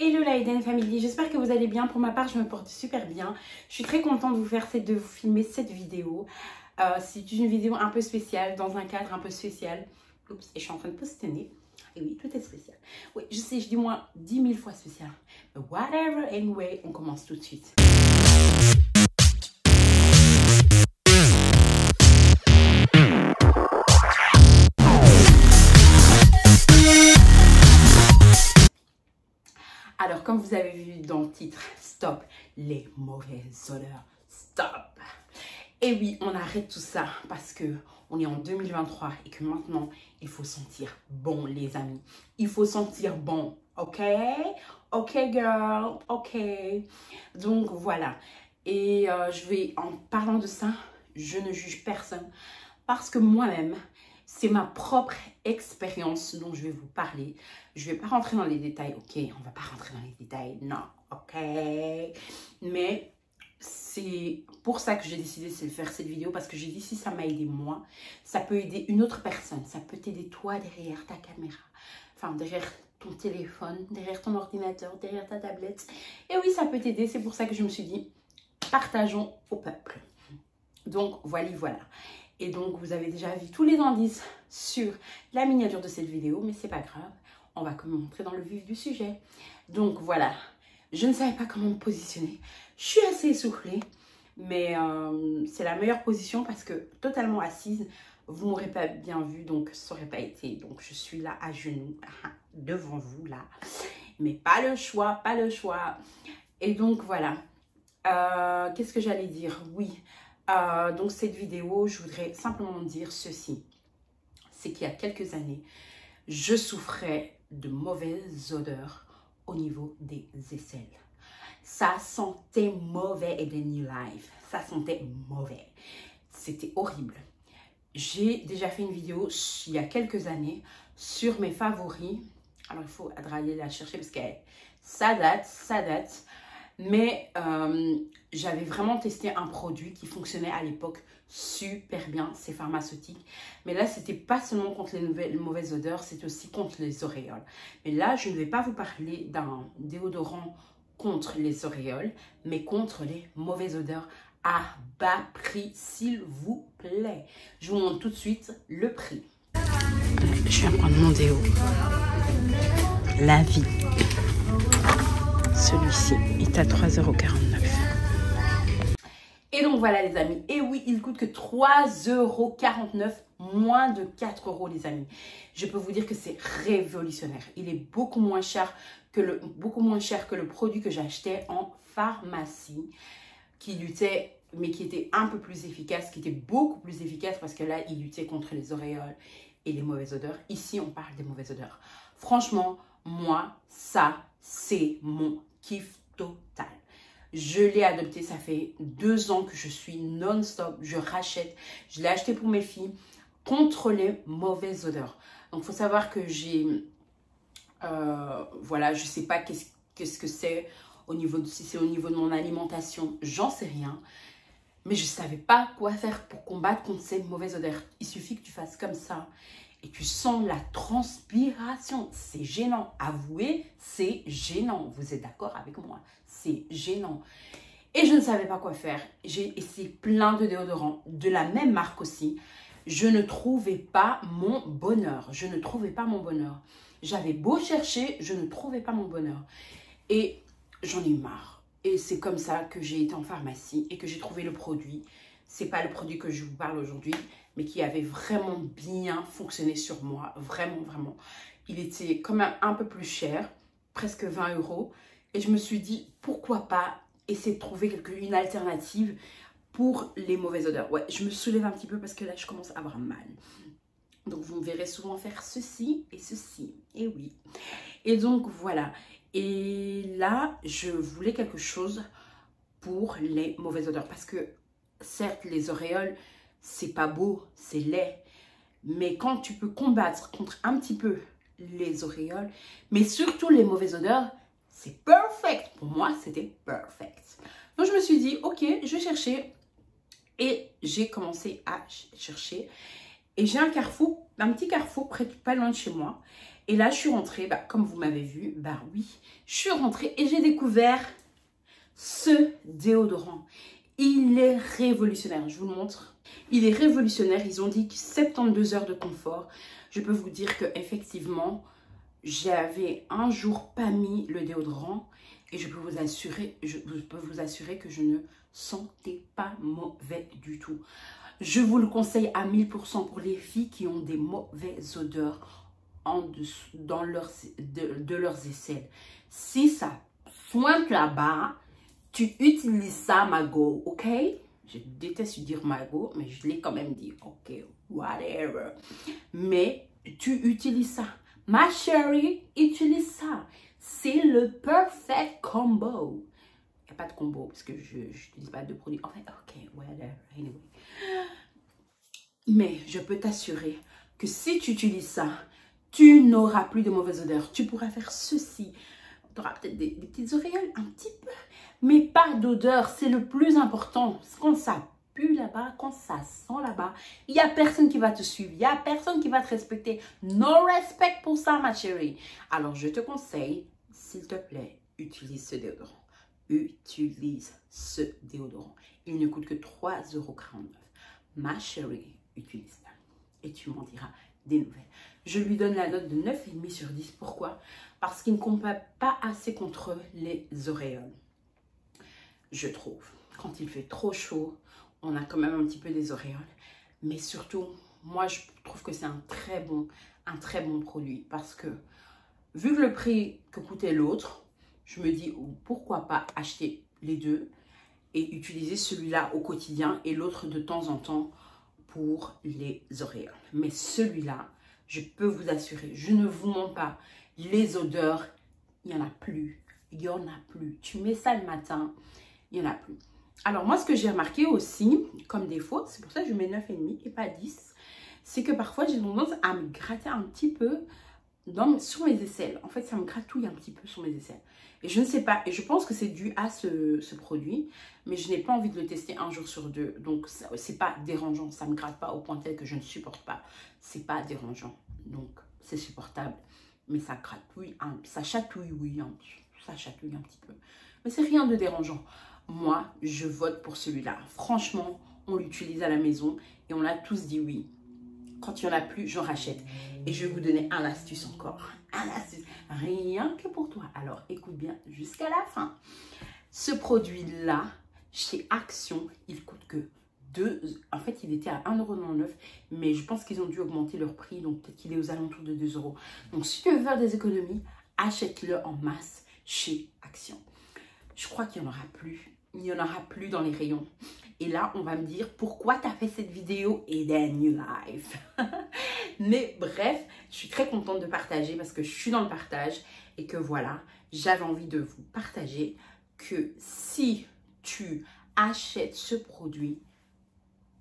Hello la Eden Family, j'espère que vous allez bien. Pour ma part, je me porte super bien. Je suis très contente de vous filmer cette vidéo. C'est une vidéo un peu spéciale, dans un cadre un peu spécial. Oups, et je suis en train de poster. Et oui, tout est spécial. Oui, je sais, je dis moins 10 000 fois spécial. But whatever, anyway, on commence tout de suite. Alors, comme vous avez vu dans le titre, stop les mauvaises odeurs, stop. Et oui, on arrête tout ça parce que on est en 2023 et que maintenant, il faut sentir bon, les amis. Il faut sentir bon, ok? Ok, girl, ok. Donc, voilà. Et en parlant de ça, je ne juge personne parce que moi-même, c'est ma propre expérience dont je vais vous parler. Je ne vais pas rentrer dans les détails, ok? On ne va pas rentrer dans les détails, non, ok? Mais c'est pour ça que j'ai décidé de faire cette vidéo, parce que j'ai dit si ça m'a aidé moi, ça peut aider une autre personne. Ça peut t'aider toi derrière ta caméra, enfin derrière ton téléphone, derrière ton ordinateur, derrière ta tablette. Et oui, ça peut t'aider. C'est pour ça que je me suis dit, partageons au peuple. Donc, voilà. Et donc, vous avez déjà vu tous les indices sur la miniature de cette vidéo, mais c'est pas grave. On va rentrer dans le vif du sujet. Donc, voilà. Je ne savais pas comment me positionner. Je suis assez essoufflée, mais c'est la meilleure position parce que totalement assise, vous m'aurez pas bien vu, donc ça aurait pas été. Donc, je suis là à genoux, devant vous, là. Mais pas le choix, pas le choix. Et donc, voilà. Qu'est-ce que j'allais dire? Oui. Donc cette vidéo, je voudrais simplement dire ceci. C'est qu'il y a quelques années, je souffrais de mauvaises odeurs au niveau des aisselles. Ça sentait mauvais et des New Life. Ça sentait mauvais. C'était horrible. J'ai déjà fait une vidéo il y a quelques années sur mes favoris. Alors il faut aller la chercher parce que ça date. Mais j'avais vraiment testé un produit qui fonctionnait à l'époque super bien, c'est pharmaceutique. Mais là, c'était pas seulement contre les mauvaises odeurs, c'est aussi contre les auréoles. Mais là, je ne vais pas vous parler d'un déodorant contre les auréoles, mais contre les mauvaises odeurs à bas prix, s'il vous plaît. Je vous montre tout de suite le prix. Je viens prendre mon déo. La vie. Celui-ci est à 3,49 €. Et donc voilà les amis. Et oui, il coûte que 3,49 €, moins de 4 € les amis. Je peux vous dire que c'est révolutionnaire. Il est beaucoup moins cher que le produit que j'achetais en pharmacie, qui luttait, mais qui était un peu plus efficace, qui était beaucoup plus efficace parce que là, il luttait contre les auréoles et les mauvaises odeurs. Ici, on parle des mauvaises odeurs. Franchement, moi, ça, c'est mon kiff total. Je l'ai adopté, ça fait 2 ans que je suis non-stop, je rachète. Je l'ai acheté pour mes filles contre les mauvaises odeurs. Donc, il faut savoir que j'ai, voilà, je ne sais pas qu'est-ce que c'est au niveau de, si c'est au niveau de mon alimentation, j'en sais rien. Mais je ne savais pas quoi faire pour combattre contre ces mauvaises odeurs. Il suffit que tu fasses comme ça. Et tu sens la transpiration. C'est gênant. Avouez, c'est gênant. Vous êtes d'accord avec moi? C'est gênant. Et je ne savais pas quoi faire. J'ai essayé plein de déodorants, de la même marque aussi. Je ne trouvais pas mon bonheur. Je ne trouvais pas mon bonheur. J'avais beau chercher, je ne trouvais pas mon bonheur. Et j'en ai eu marre. Et c'est comme ça que j'ai été en pharmacie et que j'ai trouvé le produit. C'est pas le produit que je vous parle aujourd'hui, mais qui avait vraiment bien fonctionné sur moi. Vraiment. Il était quand même un peu plus cher, presque 20 €. Et je me suis dit, pourquoi pas essayer de trouver une alternative pour les mauvaises odeurs. Ouais, je me soulève un petit peu parce que là, je commence à avoir mal. Donc, vous me verrez souvent faire ceci et ceci. Et oui. Et donc, voilà. Et là, je voulais quelque chose pour les mauvaises odeurs. Parce que, certes, les auréoles, c'est pas beau, c'est laid. Mais quand tu peux combattre contre un petit peu les auréoles, mais surtout les mauvaises odeurs, c'est perfect. Pour moi, c'était perfect. Donc, je me suis dit, ok, je vais chercher. Et j'ai commencé à chercher. Et j'ai un carrefour, un petit carrefour pas loin de chez moi. Et là, je suis rentrée, bah, comme vous m'avez vu, bah oui, je suis rentrée et j'ai découvert ce déodorant. Il est révolutionnaire, je vous le montre. Il est révolutionnaire, ils ont dit que 72 heures de confort. Je peux vous dire que effectivement, j'avais un jour pas mis le déodorant et je peux vous assurer que je ne sentais pas mauvais du tout. Je vous le conseille à 1000% pour les filles qui ont des mauvaises odeurs en dessous, dans de leurs aisselles. Si ça pointe là-bas, tu utilises ça, Mago, ok? Je déteste dire Mago, mais je l'ai quand même dit, ok, whatever. Mais tu utilises ça. Ma chérie, utilise ça. C'est le perfect combo. Il n'y a pas de combo parce que je n'utilise pas de produits. En fait, ok, whatever, anyway. Mais je peux t'assurer que si tu utilises ça, tu n'auras plus de mauvaise odeur. Tu pourras faire ceci. Tu auras peut-être des petites auréoles, un petit peu. Mais pas d'odeur, c'est le plus important. Quand ça pue là-bas, quand ça sent là-bas, il n'y a personne qui va te suivre. Il n'y a personne qui va te respecter. No respect pour ça, ma chérie. Alors, je te conseille, s'il te plaît, utilise ce déodorant. Utilise ce déodorant. Il ne coûte que 3,49 €. Ma chérie, utilise ça. Et tu m'en diras des nouvelles. Je lui donne la note de 9,5 sur 10. Pourquoi? Parce qu'il ne combat pas assez contre les auréoles. Je trouve. Quand il fait trop chaud, on a quand même un petit peu des auréoles. Mais surtout, moi, je trouve que c'est un très bon produit. Parce que, vu que le prix que coûtait l'autre, je me dis, pourquoi pas acheter les deux et utiliser celui-là au quotidien et l'autre de temps en temps pour les auréoles. Mais celui-là, je peux vous assurer, je ne vous mens pas, les odeurs, il n'y en a plus. Il n'y en a plus. Tu mets ça le matin, il n'y en a plus. Alors moi, ce que j'ai remarqué aussi, comme défaut, c'est pour ça que je mets 9,5 et pas 10, c'est que parfois, j'ai tendance à me gratter un petit peu sur mes aisselles. En fait, ça me gratouille un petit peu sur mes aisselles. Et je ne sais pas, et je pense que c'est dû à ce produit, mais je n'ai pas envie de le tester un jour sur deux. Donc, c'est pas dérangeant, ça ne me gratte pas au point tel que je ne supporte pas. C'est pas dérangeant, donc c'est supportable. Mais ça gratouille, ça chatouille, oui, ça chatouille un petit peu. Mais c'est rien de dérangeant. Moi, je vote pour celui-là. Franchement, on l'utilise à la maison et on l'a tous dit oui. Quand il n'y en a plus, j'en rachète. Et je vais vous donner un astuce encore. Un astuce, rien que pour toi. Alors, écoute bien jusqu'à la fin. Ce produit-là, chez Action, il coûte que 2... En fait, il était à 1,99 €. Mais je pense qu'ils ont dû augmenter leur prix. Donc, peut-être qu'il est aux alentours de 2 €. Donc, si tu veux faire des économies, achète-le en masse chez Action. Je crois qu'il n'y en aura plus. Il n'y en aura plus dans les rayons. Et là, on va me dire pourquoi tu as fait cette vidéo Eden New Life. Mais bref, je suis très contente de partager parce que je suis dans le partage et que voilà, j'avais envie de vous partager que si tu achètes ce produit,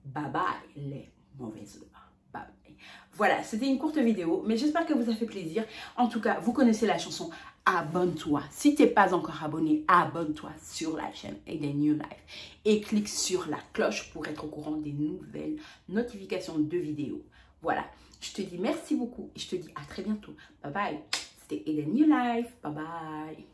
bye bye les mauvaises odeurs. Bye bye. Voilà, c'était une courte vidéo, mais j'espère que vous a fait plaisir. En tout cas, vous connaissez la chanson. Abonne-toi. Si tu n'es pas encore abonné, abonne-toi sur la chaîne Eden New Life et clique sur la cloche pour être au courant des nouvelles notifications de vidéos. Voilà, je te dis merci beaucoup et je te dis à très bientôt. Bye bye. C'était Eden New Life. Bye bye.